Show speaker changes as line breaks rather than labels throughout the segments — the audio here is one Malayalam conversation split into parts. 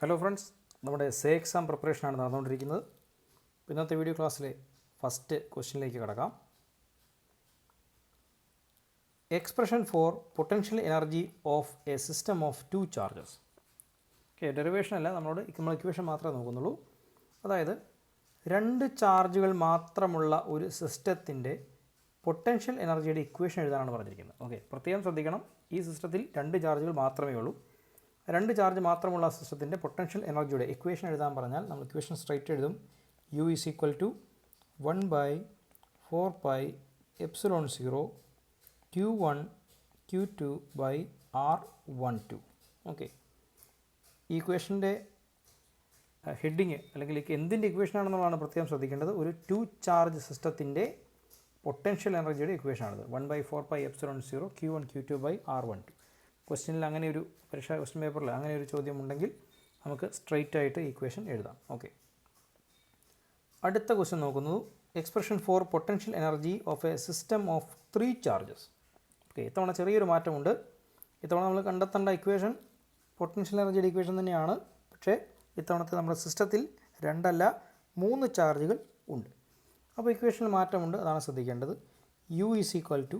ഹലോ ഫ്രണ്ട്സ്, നമ്മുടെ സേ എക്സാം പ്രിപ്പറേഷനാണ് നടന്നുകൊണ്ടിരിക്കുന്നത്. ഇന്നത്തെ വീഡിയോ ക്ലാസ്സിലെ ഫസ്റ്റ് ക്വസ്റ്റ്യനിലേക്ക് കടക്കാം. Expression for potential energy of A system of two charges. Derivation അല്ല, നമ്മൾ ഇക്വേഷൻ മാത്രമേ നോക്കുന്നുള്ളൂ. അതായത് രണ്ട് ചാർജുകൾ മാത്രമുള്ള ഒരു സിസ്റ്റത്തിൻ്റെ പൊട്ടൻഷ്യൽ എനർജിയുടെ ഇക്വേഷൻ എഴുതാനാണ് പറഞ്ഞിരിക്കുന്നത്. പ്രത്യേകം ശ്രദ്ധിക്കണം, ഈ സിസ്റ്റത്തിൽ രണ്ട് ചാർജുകൾ മാത്രമേ ഉള്ളൂ. രണ്ട് ചാർജ് മാത്രമുള്ള സിസ്റ്റത്തിൻ്റെ പൊട്ടൻഷ്യൽ എനർജിയുടെ ഇക്വേഷൻ എഴുതാൻ പറഞ്ഞാൽ നമ്മൾ ഇക്വേഷൻ സ്ട്രൈറ്റ് എഴുതും. U is equal to 1/4 pi epsilon 0 Q1 Q2 by R12. ഈ ഇക്വേഷൻ്റെ ഹെഡിങ് അല്ലെങ്കിൽ എന്തിൻ്റെ ഇക്വേഷൻ ആണെന്നുള്ളതാണ് പ്രത്യേകം ശ്രദ്ധിക്കേണ്ടത്. ഒരു ടു ചാർജ് സിസ്റ്റത്തിൻ്റെ പൊട്ടൻഷ്യൽ എനർജിയുടെ ഇക്വേഷനാണിത്. 1/4 pi epsilon 0 Q1 Q2 by R12. ക്വസ്റ്റ്യനിൽ അങ്ങനെ ഒരു ക്വസ്റ്റ്യൻ പേപ്പറിൽ അങ്ങനെ ഒരു ചോദ്യം ഉണ്ടെങ്കിൽ നമുക്ക് സ്ട്രെയിറ്റ് ആയിട്ട് ഇക്വേഷൻ എഴുതാം. അടുത്ത ക്വസ്റ്റ്യൻ നോക്കുന്നത് expression for potential energy of A system of 3 charges. ഇത്തവണ ചെറിയൊരു മാറ്റമുണ്ട്. ഇത്തവണ നമ്മൾ കണ്ടെത്തേണ്ട ഇക്വേഷൻ പൊട്ടൻഷ്യൽ എനർജിയുടെ ഇക്വേഷൻ തന്നെയാണ്. പക്ഷേ ഇത്തവണത്തെ നമ്മുടെ സിസ്റ്റത്തിൽ 2 അല്ല 3 ചാർജുകൾ ഉണ്ട്. അപ്പോൾ ഇക്വേഷനിൽ മാറ്റമുണ്ട്, അതാണ് ശ്രദ്ധിക്കേണ്ടത്. U is equal to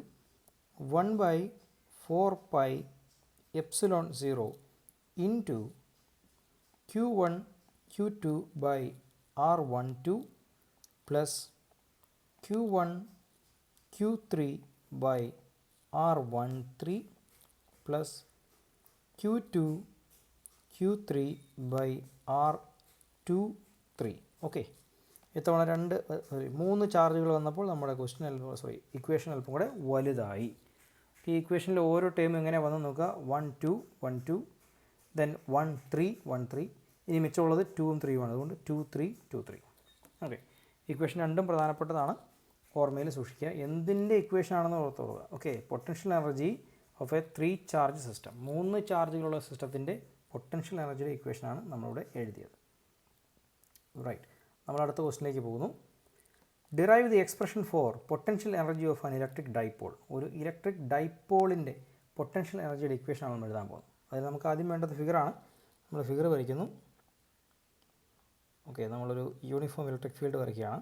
1/4 pi epsilon 0 into Q1 Q2 by R12 plus Q1 Q3 by R13 plus Q2 Q3 by R23. ഇത്തവണ 3 ചാർജുകൾ വന്നപ്പോൾ നമ്മുടെ ഇക്വേഷൻ അല്പം കൂടെ വലുതായി. ഈ ഇക്വേഷനിൽ ഓരോ ടേമും എങ്ങനെ വന്ന് നോക്കുക. 1 2 1 2 ദെൻ 1 3 1 3. ഇനി മിച്ചമുള്ളത് 2ഉം 3ഉം ആണ്. അതുകൊണ്ട് 2 3 2 3. ഇക്വേഷൻ രണ്ടും പ്രധാനപ്പെട്ടതാണ്, ഓർമ്മയിൽ സൂക്ഷിക്കുക. എന്തിൻ്റെ ഇക്വേഷൻ ആണെന്ന് ഓർത്തോളുക. Potential energy of a 3 charge system, 3 ചാർജുകളുള്ള സിസ്റ്റത്തിൻ്റെ പൊട്ടൻഷ്യൽ എനർജിയുടെ ഇക്വേഷനാണ് നമ്മളിവിടെ എഴുതിയത്. റൈറ്റ്, നമ്മൾ അടുത്ത ക്വസ്റ്റിനിലേക്ക് പോകുന്നു. Derive the expression for potential energy of an electric dipole. ഒരു ഇലക്ട്രിക് ഡൈപോളിൻ്റെ പൊട്ടൻഷ്യൽ എനർജിയുടെ ഇക്വേഷനാണ് നമ്മൾ എഴുതാൻ പോകുന്നത്. അതിന് നമുക്ക് ആദ്യം വേണ്ടത് ഫിഗറാണ്. നമ്മൾ ഫിഗർ വരയ്ക്കുന്നു. നമ്മളൊരു യൂണിഫോം ഇലക്ട്രിക് ഫീൽഡ് വരയ്ക്കുകയാണ്.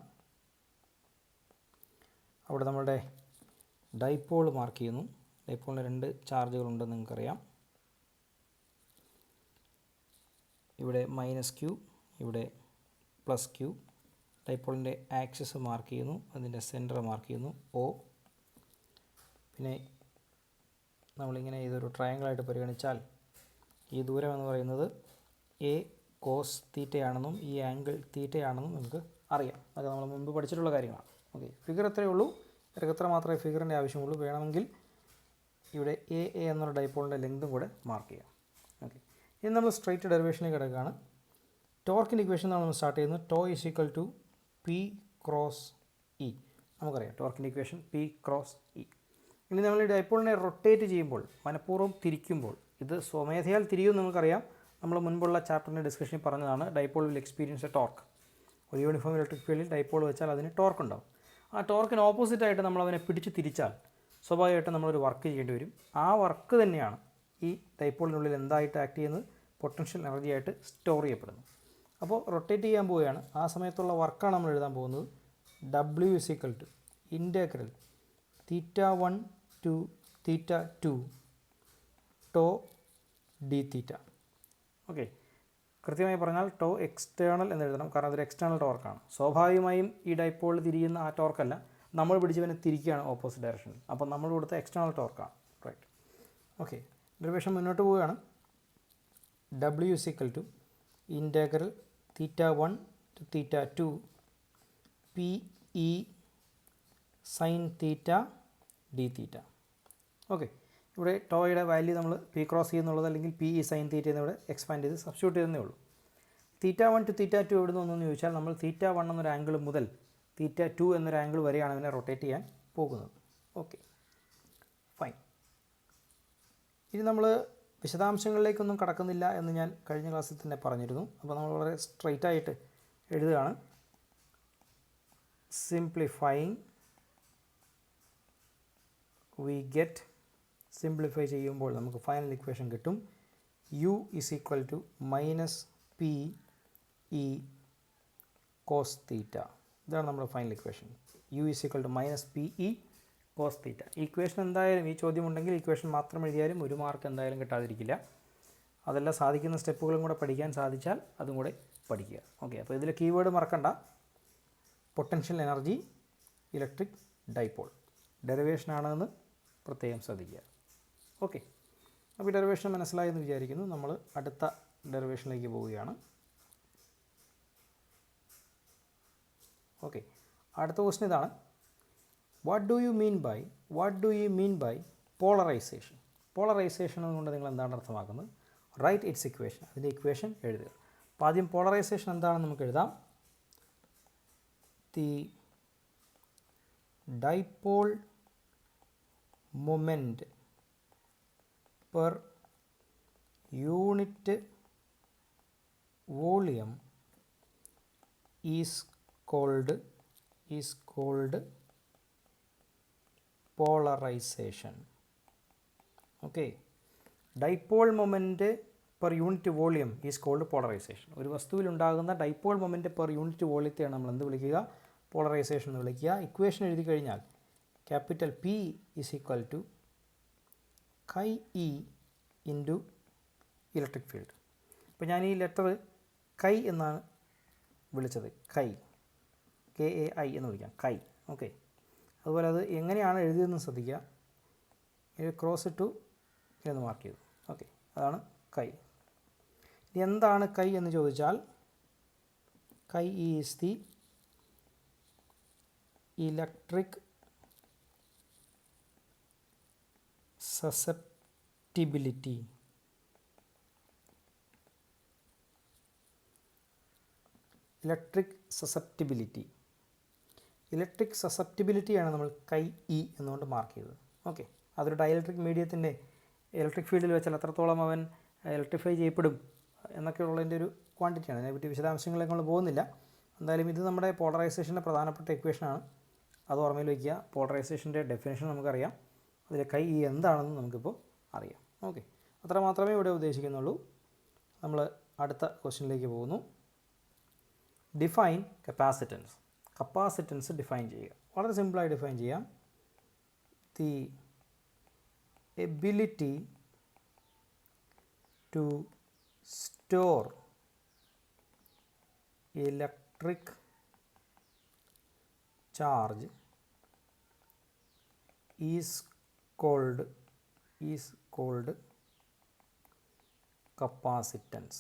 അവിടെ നമ്മളുടെ ഡൈപോൾ മാർക്ക് ചെയ്യുന്നു. ഡൈപോളിന് 2 ചാർജുകളുണ്ടെന്ന് നിങ്ങൾക്കറിയാം. ഇവിടെ -Q, ഇവിടെ +Q. ഡൈപോളിൻ്റെ ആക്സിസ് മാർക്ക് ചെയ്യുന്നു, അതിൻ്റെ സെൻറ്റർ മാർക്ക് ചെയ്യുന്നു O. പിന്നെ നമ്മളിങ്ങനെ ഇതൊരു ട്രയാങ്കിളായിട്ട് പരിഗണിച്ചാൽ ഈ ദൂരം എന്ന് പറയുന്നത് A cos തീറ്റയാണെന്നും ഈ ആംഗിൾ തീറ്റയാണെന്നും നമുക്ക് അറിയാം. അത് നമ്മൾ മുമ്പ് പഠിച്ചിട്ടുള്ള കാര്യങ്ങളാണ്. ഫിഗർ എത്രയേ ഉള്ളൂ, ഇത്ര മാത്രമേ ഫിഗറിൻ്റെ ആവശ്യമുള്ളൂ. വേണമെങ്കിൽ ഇവിടെ A എന്നുള്ള ഡൈപോളിൻ്റെ ലെങ്തും കൂടെ മാർക്ക് ചെയ്യാം. ഇനി നമ്മൾ സ്ട്രൈറ്റ് ഡെറിവേഷനിലേക്ക് കിടക്കുകയാണ്. ടോർക്കിൻ്റെ ഇക്വേഷൻ നമ്മൾ സ്റ്റാർട്ട് ചെയ്യുന്നത്. Tau is equal to P cross E. നമുക്കറിയാം ടോർക്കിൻ്റെ ഇക്വേഷൻ P ക്രോസ് E. ഇനി നമ്മൾ ഈ ഡൈപോളിനെ റൊട്ടേറ്റ് ചെയ്യുമ്പോൾ, മനഃപൂർവ്വം തിരിക്കുമ്പോൾ, ഇത് സ്വമേധയാൽ തിരിയുമെന്ന് നമുക്കറിയാം. നമ്മൾ മുൻപുള്ള ചാപ്റ്ററിൻ്റെ ഡിസ്കഷനിൽ പറഞ്ഞതാണ്. Dipole will experience A torque. ഒരു യൂണിഫോം ഇലക്ട്രിക് ഫീൽഡിൽ ഡൈപോൾ വെച്ചാൽ അതിന് ടോർക്ക് ഉണ്ടാവും. ആ ടോർക്കിന് ഓപ്പോസിറ്റായിട്ട് നമ്മൾ അതിനെ പിടിച്ച് തിരിച്ചാൽ സ്വാഭാവികമായിട്ടും നമ്മളൊരു വർക്ക് ചെയ്യേണ്ടി വരും. ആ വർക്ക് തന്നെയാണ് ഈ ഡൈപോളിനുള്ളിൽ എന്തായിട്ട് ആക്ട് ചെയ്യുന്നത്, പൊട്ടൻഷ്യൽ എനർജി ആയിട്ട് സ്റ്റോർ ചെയ്യപ്പെടുന്നു. അപ്പോൾ റൊട്ടേറ്റ് ചെയ്യാൻ പോവുകയാണ്. ആ സമയത്തുള്ള വർക്കാണ് നമ്മൾ എഴുതാൻ പോകുന്നത്. W is equal to integral θ1 to θ2 tau d θ. കൃത്യമായി പറഞ്ഞാൽ ടോ എക്സ്റ്റേണൽ എന്ന് എഴുതണം, കാരണം അതൊരു എക്സ്റ്റേണൽ ടോർക്കാണ്. സ്വാഭാവികമായും ഈ ഡൈപോൾ തിരിയുന്ന ആ ടോർക്കല്ല, നമ്മൾ പിടിച്ചവനെ തിരിക്കുകയാണ് ഓപ്പോസിറ്റ് ഡയറക്ഷനിൽ. അപ്പോൾ നമ്മൾ കൊടുത്ത എക്സ്റ്റേണൽ ടോർക്കാണ്. റൈറ്റ്. ഡെറിവേഷൻ മുന്നോട്ട് പോവുകയാണ്. W is equal to integral θ1 to θ2 PE sin θ d θ. ഇവിടെ ടോയുടെ വാല്യൂ നമ്മൾ P ക്രോസ് ചെയ്യുന്നുള്ളത് അല്ലെങ്കിൽ PE sin θ എന്നിവിടെ എക്സ്പാൻഡ് ചെയ്ത് സബ്സ്റ്റിറ്റ്യൂട്ട് ചെയ്യുന്നേ ഉള്ളൂ. θ1 to θ2 എവിടെ നിന്നൊന്ന് ചോദിച്ചാൽ നമ്മൾ θ1 എന്നൊരു ആംഗിൾ മുതൽ θ2 എന്നൊരു ആംഗിൾ വരെയാണ് അതിനെ റൊട്ടേറ്റ് ചെയ്യാൻ പോകുന്നത്. ഫൈൻ. ഇനി നമ്മൾ വിശദാംശങ്ങളിലേക്കൊന്നും കടക്കുന്നില്ല എന്ന് ഞാൻ കഴിഞ്ഞ ക്ലാസ്സിൽ തന്നെ പറഞ്ഞിരുന്നു. അപ്പോൾ നമ്മൾ വളരെ സ്ട്രെയിറ്റ് ആയിട്ട് എഴുതുകയാണ്. സിംപ്ലിഫൈങ് വി ഗെറ്റ്, സിംപ്ലിഫൈ ചെയ്യുമ്പോൾ നമുക്ക് ഫൈനൽ ഇക്വേഷൻ കിട്ടും. U is equal to P E cos theta. ഇതാണ് നമ്മുടെ final equation. U is equal to minus P E cos theta. Equation എന്തായാലും ഈ ചോദ്യം ഉണ്ടെങ്കിൽ ഇക്വേഷൻ മാത്രം എഴുതിയാലും 1 മാർക്ക് എന്തായാലും കിട്ടാതിരിക്കില്ല. അതെല്ലാം സാധിക്കുന്ന സ്റ്റെപ്പുകളും കൂടെ പഠിക്കാൻ സാധിച്ചാൽ അതും കൂടെ പഠിക്കുക. ഓക്കെ, അപ്പോൾ ഇതിൽ കീവേഡ് മറക്കണ്ട. Potential energy, electric dipole. ഡെറിവേഷനാണെന്ന് പ്രത്യേകം ശ്രദ്ധിക്കുക. ഓക്കെ, അപ്പോൾ ഈ ഡെറിവേഷൻ മനസ്സിലായെന്ന് വിചാരിക്കുന്നു. നമ്മൾ അടുത്ത ഡെറിവേഷനിലേക്ക് പോവുകയാണ്. ഓക്കെ, അടുത്ത ക്വസ്റ്റ്യൻ ഇതാണ്. What do you mean by polarization? Polarization എന്നുകൊണ്ട് നിങ്ങൾ എന്താണ് അർത്ഥമാക്കുന്നത്? Write its equation. അതിൻ്റെ ഇക്വേഷൻ എഴുതുക. അപ്പോൾ ആദ്യം പോളറൈസേഷൻ എന്താണെന്ന് നമുക്ക് എഴുതാം. The dipole moment per unit volume is called polarization. Okay, dipole moment per unit volume is called polarization. ഒരു വസ്തുവിലുണ്ടാകുന്ന ഡൈപോൾ മൊമെൻറ്റ് പെർ യൂണിറ്റ് വോളിയത്തെയാണ് നമ്മൾ എന്ത് വിളിക്കുക? പോളറൈസേഷൻ എന്ന് വിളിക്കുക. ഇക്വേഷൻ എഴുതി കഴിഞ്ഞാൽ capital P is equal to chi E into electric field. അപ്പോൾ ഞാൻ ഈ ലെറ്റർ കൈ എന്നാണ് വിളിച്ചത്. KAI എന്ന് വിളിക്കാം, കൈ. ഓക്കെ, അതുപോലെ അത് എങ്ങനെയാണ് എഴുതിയതെന്ന് ശ്രദ്ധിക്കുക. ഇത് ക്രോസ് ഇട്ടു എന്ന് മാർക്ക് ചെയ്തു. ഓക്കെ, അതാണ് കൈ. ഇനി എന്താണ് കൈ എന്ന് ചോദിച്ചാൽ, chi is the electric susceptibility. Electric സസെപ്റ്റിബിലിറ്റിയാണ് നമ്മൾ കൈ ഇ എന്നുകൊണ്ട് മാർക്ക് ചെയ്തത്. ഓക്കെ, അതൊരു ഡൈഇലക്ട്രിക് മീഡിയത്തിൻ്റെ ഇലക്ട്രിക് ഫീൽഡിൽ വെച്ചാൽ എത്രത്തോളം അവൻ ഇലക്ട്രിഫൈ ചെയ്യപ്പെടും എന്നൊക്കെയുള്ളതിൻ്റെ ഒരു ക്വാണ്ടിറ്റിയാണ്. അതിനെപ്പറ്റി വിശദാംശങ്ങളിലേക്ക് നമ്മൾ പോകുന്നില്ല. എന്തായാലും ഇത് നമ്മുടെ പോളറൈസേഷൻ്റെ പ്രധാനപ്പെട്ട ഇക്വേഷനാണ്. അത് ഓർമ്മയിൽ വയ്ക്കുക. പോളറൈസേഷൻ്റെ ഡെഫിനേഷൻ നമുക്കറിയാം. അതിലെ കൈ ഇ എന്താണെന്ന് നമുക്കിപ്പോൾ അറിയാം. ഓക്കെ, അത്ര മാത്രമേ ഇവിടെ ഉദ്ദേശിക്കുന്നുള്ളൂ. നമ്മൾ അടുത്ത ക്വസ്റ്റ്യനിലേക്ക് പോകുന്നു. Define capacitance. കപ്പാസിറ്റൻസ് ഡിഫൈൻ ചെയ്യുക. വളരെ സിമ്പിളായി ഡിഫൈൻ ചെയ്യാം. The ability to store electric charge is called capacitance.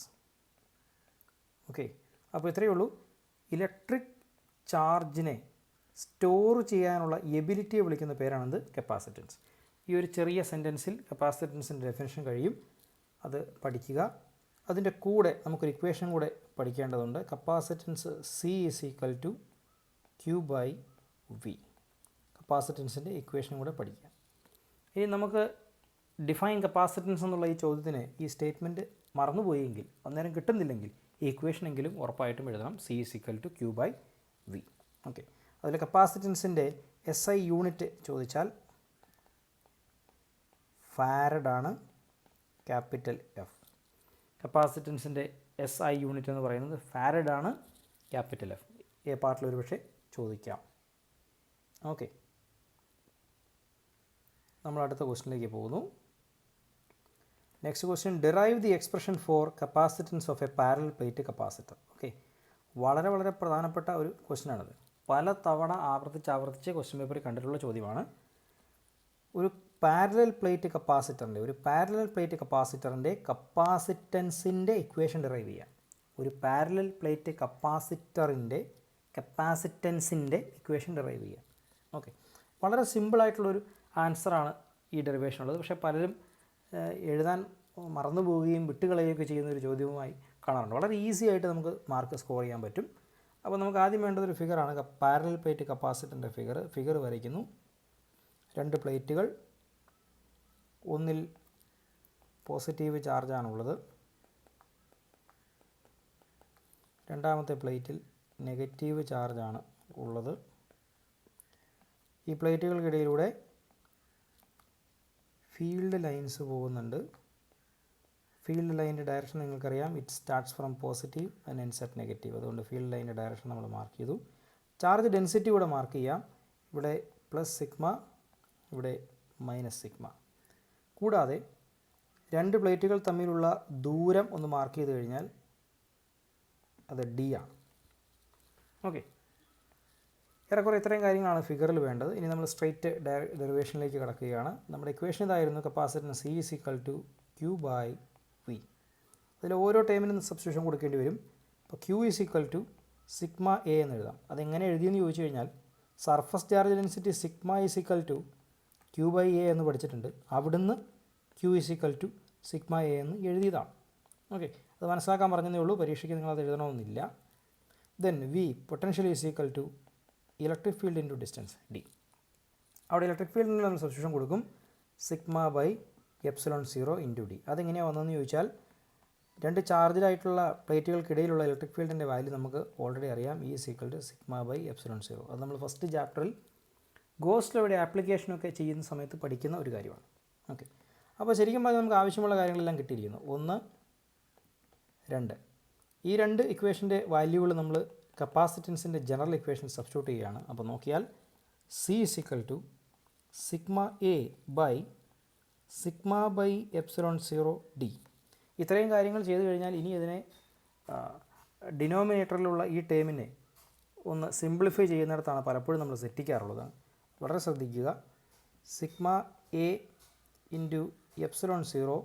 Okay, അപ്പോൾ ഇത്രയേ ഉള്ളൂ. ഇലക്ട്രിക് ചാർജിനെ സ്റ്റോർ ചെയ്യാനുള്ള എബിലിറ്റിയെ വിളിക്കുന്ന പേരാണെന്ത്? കപ്പാസിറ്റൻസ്. ഈ ഒരു ചെറിയ സെൻറ്റൻസിൽ കപ്പാസിറ്റൻസിൻ്റെ ഡെഫിനിഷൻ കഴിയും. അത് പഠിക്കുക. അതിൻ്റെ കൂടെ നമുക്കൊരു ഇക്വേഷൻ കൂടെ പഠിക്കേണ്ടതുണ്ട്. Capacitance C is equal to Q/V. കപ്പാസിറ്റൻസിൻ്റെ ഇക്വേഷൻ കൂടെ പഠിക്കുക. ഇനി നമുക്ക് ഡിഫൈൻ കപ്പാസിറ്റൻസ് എന്നുള്ള ഈ ചോദ്യത്തിന് ഈ സ്റ്റേറ്റ്മെൻറ്റ് മറന്നുപോയെങ്കിൽ, അന്നേരം കിട്ടുന്നില്ലെങ്കിൽ ഈ ഇക്വേഷനെങ്കിലും ഉറപ്പായിട്ടും എഴുതണം. C is equal to Q/V. Okay, അതിൽ കപ്പാസിറ്റൻസിൻ്റെ SI യൂണിറ്റ് ചോദിച്ചാൽ ഫാരഡാണ്, ക്യാപിറ്റൽ F. കപ്പാസിറ്റൻസിൻ്റെ SI യൂണിറ്റ് എന്ന് പറയുന്നത് ഫാരഡാണ്, ക്യാപിറ്റൽ F. എ പാർട്ടിൽ ഒരു പക്ഷേ ചോദിക്കാം. ഓക്കെ, നമ്മൾ അടുത്ത ക്വസ്റ്റ്യനിലേക്ക് പോകുന്നു. Next question, derive the expression for capacitance of A parallel plate capacitor. Okay, വളരെ വളരെ പ്രധാനപ്പെട്ട ഒരു ക്വസ്റ്റ്യനാണിത്. പല തവണ ആവർത്തിച്ച് ക്വസ്റ്റ്യൻ പേപ്പറിൽ കണ്ടിട്ടുള്ള ചോദ്യമാണ്. ഒരു പാരലൽ പ്ലേറ്റ് കപ്പാസിറ്ററിൻ്റെ കപ്പാസിറ്റൻസിൻ്റെ ഇക്വേഷൻ ഡിറൈവ് ചെയ്യാം. ഒരു പാരലൽ പ്ലേറ്റ് കപ്പാസിറ്ററിൻ്റെ കപ്പാസിറ്റൻസിൻ്റെ ഇക്വേഷൻ ഡിറൈവ് ചെയ്യാം. ഓക്കെ, വളരെ സിമ്പിളായിട്ടുള്ളൊരു ആൻസറാണ് ഈ ഡെറിവേഷൻ ഉള്ളത്. പക്ഷേ പലരും എഴുതാൻ മറന്നു പോവുകയും വിട്ടുകളയുകയൊക്കെ ചെയ്യുന്ന ഒരു ചോദ്യവുമായി കാണാറുണ്ട്. വളരെ ഈസി ആയിട്ട് നമുക്ക് മാർക്ക് സ്കോർ ചെയ്യാൻ പറ്റും. അപ്പോൾ നമുക്ക് ആദ്യം വേണ്ടതൊരു ഫിഗറാണ്. പാരലൽ പ്ലേറ്റ് കപ്പാസിറ്ററിൻ്റെ ഫിഗർ വരയ്ക്കുന്നു. 2 പ്ലേറ്റുകൾ, ഒന്നിൽ പോസിറ്റീവ് ചാർജാണുള്ളത്, രണ്ടാമത്തെ പ്ലേറ്റിൽ നെഗറ്റീവ് ചാർജാണ് ഉള്ളത്. ഈ പ്ലേറ്റുകൾക്കിടയിലൂടെ ഫീൽഡ് ലൈൻസ് പോകുന്നുണ്ട്. ഫീൽഡ് ലൈനിൻ്റെ ഡയറക്ഷൻ നിങ്ങൾക്കറിയാം, it starts from positive and ends at negative. അതുകൊണ്ട് ഫീൽഡ് ലൈനിൻ്റെ ഡയറക്ഷൻ നമ്മൾ മാർക്ക് ചെയ്തു. ചാർജ് ഡെൻസിറ്റി കൂടെ മാർക്ക് ചെയ്യാം. ഇവിടെ പ്ലസ് സിഗ്മ, ഇവിടെ മൈനസ് സിഗ്മ. കൂടാതെ രണ്ട് പ്ലേറ്റുകൾ തമ്മിലുള്ള ദൂരം ഒന്ന് മാർക്ക് ചെയ്ത് കഴിഞ്ഞാൽ അത് ഡി ആണ്. ഓക്കെ, ഏറെക്കുറെ ഇത്രയും കാര്യങ്ങളാണ് ഫിഗറിൽ വേണ്ടത്. ഇനി നമ്മൾ സ്ട്രെയിറ്റ് ഡെറിവേഷനിലേക്ക് കടക്കുകയാണ്. നമ്മുടെ ഇക്വേഷൻ ഇതായിരുന്നു, capacitance C is equal to Q by V. അതിൽ ഓരോ ടൈമിനും സബ്സ്റ്റിറ്റ്യൂഷൻ കൊടുക്കേണ്ടി വരും. അപ്പോൾ Q is equal to sigma A എന്ന് എഴുതാം. അതെങ്ങനെ എഴുതിയെന്ന് ചോദിച്ചു കഴിഞ്ഞാൽ surface charge density sigma is equal to Q by A എന്ന് പഠിച്ചിട്ടുണ്ട്. അവിടുന്ന് Q is equal to sigma A എന്ന് എഴുതിയതാണ്. ഓക്കെ, അത് മനസ്സിലാക്കാൻ പറഞ്ഞതേ ഉള്ളൂ, പരീക്ഷയ്ക്ക് നിങ്ങളത് എഴുതണമെന്നില്ല. Then V potential is equal to electric field into distance D. അവിടെ ഇലക്ട്രിക് ഫീൽഡിന് നമ്മൾ സബ്സ്റ്റിറ്റ്യൂഷൻ കൊടുക്കും, sigma by epsilon 0 into D. അതെങ്ങനെയാണ് വന്നതെന്ന് ചോദിച്ചാൽ രണ്ട് ചാർജിലായിട്ടുള്ള പ്ലേറ്റുകൾക്കിടയിലുള്ള ഇലക്ട്രിക് ഫീൽഡിൻ്റെ വാല്യൂ നമുക്ക് ഓൾറെഡി അറിയാം, E is equal to sigma by epsilon 0. അത് നമ്മൾ ഫസ്റ്റ് ചാപ്റ്ററിൽ ഗോസ് ലോയുടെ ആപ്ലിക്കേഷനൊക്കെ ചെയ്യുന്ന സമയത്ത് പഠിക്കുന്ന ഒരു കാര്യമാണ്. ഓക്കെ, അപ്പോൾ ശരിക്കും പറഞ്ഞാൽ നമുക്ക് ആവശ്യമുള്ള കാര്യങ്ങളെല്ലാം കിട്ടിയിരിക്കുന്നു. 1, 2 ഈ രണ്ട് ഇക്വേഷൻ്റെ വാല്യൂകൾ നമ്മൾ കപ്പാസിറ്റൻസിൻ്റെ ജനറൽ ഇക്വേഷൻ സബ്സ്റ്റിറ്റ്യൂട്ട് ചെയ്യുകയാണ്. അപ്പോൾ നോക്കിയാൽ C is equal to sigma A by sigma by epsilon 0 D. ഇത്രയും കാര്യങ്ങൾ ചെയ്തു കഴിഞ്ഞാൽ ഇനി ഇതിനെ ഡിനോമിനേറ്ററിലുള്ള ഈ ടേമിനെ ഒന്ന് സിംപ്ലിഫൈ ചെയ്യുന്നിടത്താണ് പലപ്പോഴും നമ്മൾ തെറ്റിക്കാറുള്ളത്. വളരെ ശ്രദ്ധിക്കുക. Sigma A into epsilon 0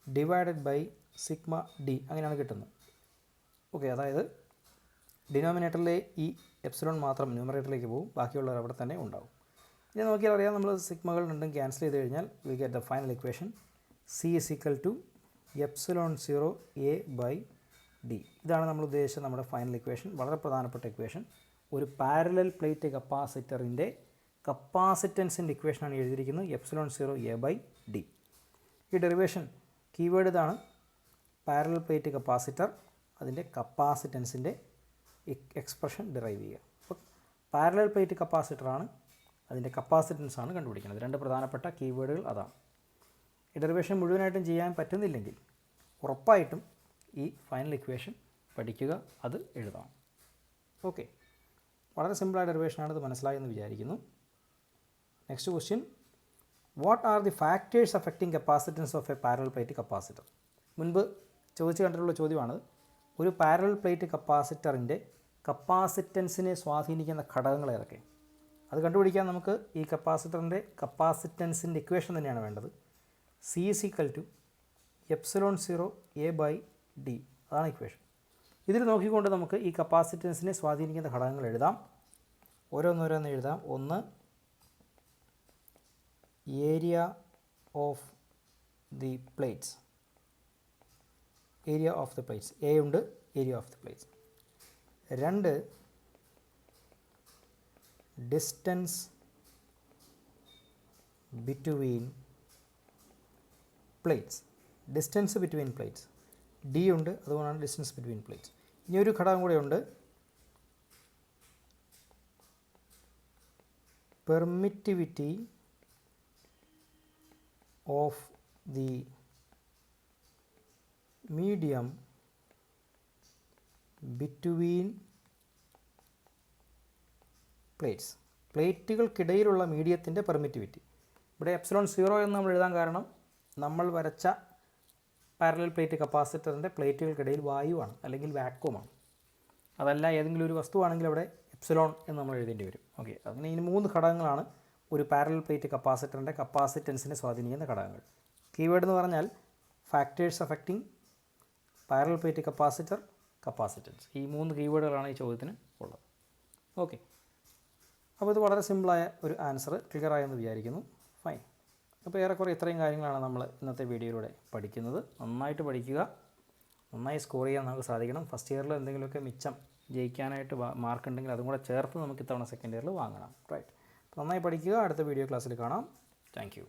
divided by sigma D അങ്ങനെയാണ് കിട്ടുന്നത്. ഓക്കെ, അതായത് ഡിനോമിനേറ്ററിലെ ഈ എപ്സിലോൺ മാത്രം ന്യൂമറേറ്ററിലേക്ക് പോകും, ബാക്കിയുള്ളവർ അവിടെ തന്നെ ഉണ്ടാവും. ഇനി നോക്കിയാൽ അറിയാം, നമ്മൾ സിഗ്മകൾ രണ്ടും ക്യാൻസൽ ചെയ്ത് കഴിഞ്ഞാൽ we get the final equation C is equal to epsilon 0 A by D. ഇതാണ് നമ്മൾ ഉദ്ദേശിച്ച നമ്മുടെ ഫൈനൽ ഇക്വേഷൻ, വളരെ പ്രധാനപ്പെട്ട ഇക്വേഷൻ. ഒരു പാരലൽ പ്ലേറ്റ് കപ്പാസിറ്ററിൻ്റെ കപ്പാസിറ്റൻസിൻ്റെ ഇക്വേഷനാണ് എഴുതിയിരിക്കുന്നത്, എപ്സിലോൺ 0 A by D. ഈ ഡെറിവേഷൻ കീവേഡ് ഇതാണ്, പാരലൽ പ്ലേറ്റ് കപ്പാസിറ്റർ, അതിൻ്റെ കപ്പാസിറ്റൻസിൻ്റെ എക്സ്പ്രഷൻ ഡിറൈവ് ചെയ്യുക. അപ്പോൾ പാരലൽ പ്ലേറ്റ് കപ്പാസിറ്ററാണ്, അതിൻ്റെ കപ്പാസിറ്റൻസ് ആണ് കണ്ടുപിടിക്കുന്നത്. രണ്ട് പ്രധാനപ്പെട്ട കീവേഡുകൾ അതാണ്. ഈ ഡെറിവേഷൻ മുഴുവനായിട്ടും ചെയ്യാൻ പറ്റുന്നില്ലെങ്കിൽ ഉറപ്പായിട്ടും ഈ ഫൈനൽ ഇക്വേഷൻ പഠിക്കുക, അത് എഴുതാം. ഓക്കെ, വളരെ സിമ്പിളായ ഡെറിവേഷനാണ്, ഇത് മനസ്സിലായെന്ന് വിചാരിക്കുന്നു. Next question, what are the factors affecting capacitance of A parallel plate capacitor? മുൻപ് ചോദിച്ചു കണ്ടിട്ടുള്ള ചോദ്യമാണത്. ഒരു പാരലൽ പ്ലേറ്റ് കപ്പാസിറ്ററിൻ്റെ കപ്പാസിറ്റൻസിനെ സ്വാധീനിക്കുന്ന ഘടകങ്ങൾ ഏതൊക്കെ? അത് കണ്ടുപിടിക്കാൻ നമുക്ക് ഈ കപ്പാസിറ്ററിൻ്റെ കപ്പാസിറ്റൻസിൻ്റെ ഇക്വേഷൻ തന്നെയാണ് വേണ്ടത്. C is equal to epsilon 0 A by D. അതാണ് ഇക്വേഷൻ. ഇതിൽ നോക്കിക്കൊണ്ട് നമുക്ക് ഈ കപ്പാസിറ്റൻസിനെ സ്വാധീനിക്കുന്ന ഘടകങ്ങൾ എഴുതാം. ഓരോന്നോരോന്ന് എഴുതാം. ഒന്ന്, area of the plates. Area of the plates A ഉണ്ട്, area of the plates. 2, distance between plates. Distance between plates D ഉണ്ട്, അതുകൊണ്ടാണ് ഡിസ്റ്റൻസ് ബിറ്റ്വീൻ പ്ലേറ്റ്സ്. ഇനി ഒരു ഘടകം കൂടെ ഉണ്ട്, permittivity of the medium between plates. പ്ലേറ്റുകൾക്കിടയിലുള്ള മീഡിയത്തിൻ്റെ പെർമിറ്റിവിറ്റി. ഇവിടെ എപ്സിലോൺ 0 എന്ന് നമ്മൾ എഴുതാൻ കാരണം നമ്മൾ വരച്ച പാരലൽ പ്ലേറ്റ് കപ്പാസിറ്ററിൻ്റെ പ്ലേറ്റുകൾക്കിടയിൽ വായുവാണ്, അല്ലെങ്കിൽ വാക്വമാണ്. അതല്ല ഏതെങ്കിലും ഒരു വസ്തുവാണെങ്കിൽ അവിടെ എപ്സിലോൺ എന്ന് നമ്മൾ എഴുതേണ്ടി വരും. ഓക്കെ, അങ്ങനെ ഇനി 3 ഘടകങ്ങളാണ് ഒരു പാരലൽ പ്ലേറ്റ് കപ്പാസിറ്ററിൻ്റെ കപ്പാസിറ്റൻസിനെ സ്വാധീനിക്കുന്ന ഘടകങ്ങൾ. കീവേഡ് എന്ന് പറഞ്ഞാൽ factors affecting parallel plate capacitor, capacitance. ഈ 3 കീവേഡുകളാണ് ഈ ചോദ്യത്തിന് ഉള്ളത്. ഓക്കെ, അപ്പോൾ ഇത് വളരെ സിമ്പിളായ ഒരു ആൻസർ, ക്ലിയറായെന്ന് വിചാരിക്കുന്നു. ഫൈൻ. അപ്പോൾ ഏറെക്കുറെ ഇത്രയും കാര്യങ്ങളാണ് നമ്മൾ ഇന്നത്തെ വീഡിയോയിലൂടെ പഠിക്കുന്നത്. നന്നായിട്ട് പഠിക്കുക, നന്നായി സ്കോർ ചെയ്യാൻ നമുക്ക് സാധിക്കണം. ഫസ്റ്റ് ഇയറിൽ എന്തെങ്കിലുമൊക്കെ മിച്ചം ജയിക്കാനായിട്ട് മാർക്ക് ഉണ്ടെങ്കിൽ അതും കൂടെ ചേർത്ത് നമുക്ക് ഇത്തവണ സെക്കൻഡ് ഇയറിൽ വാങ്ങണം. റൈറ്റ്, നന്നായി പഠിക്കുക. അടുത്ത വീഡിയോ ക്ലാസ്സിൽ കാണാം. Thank you.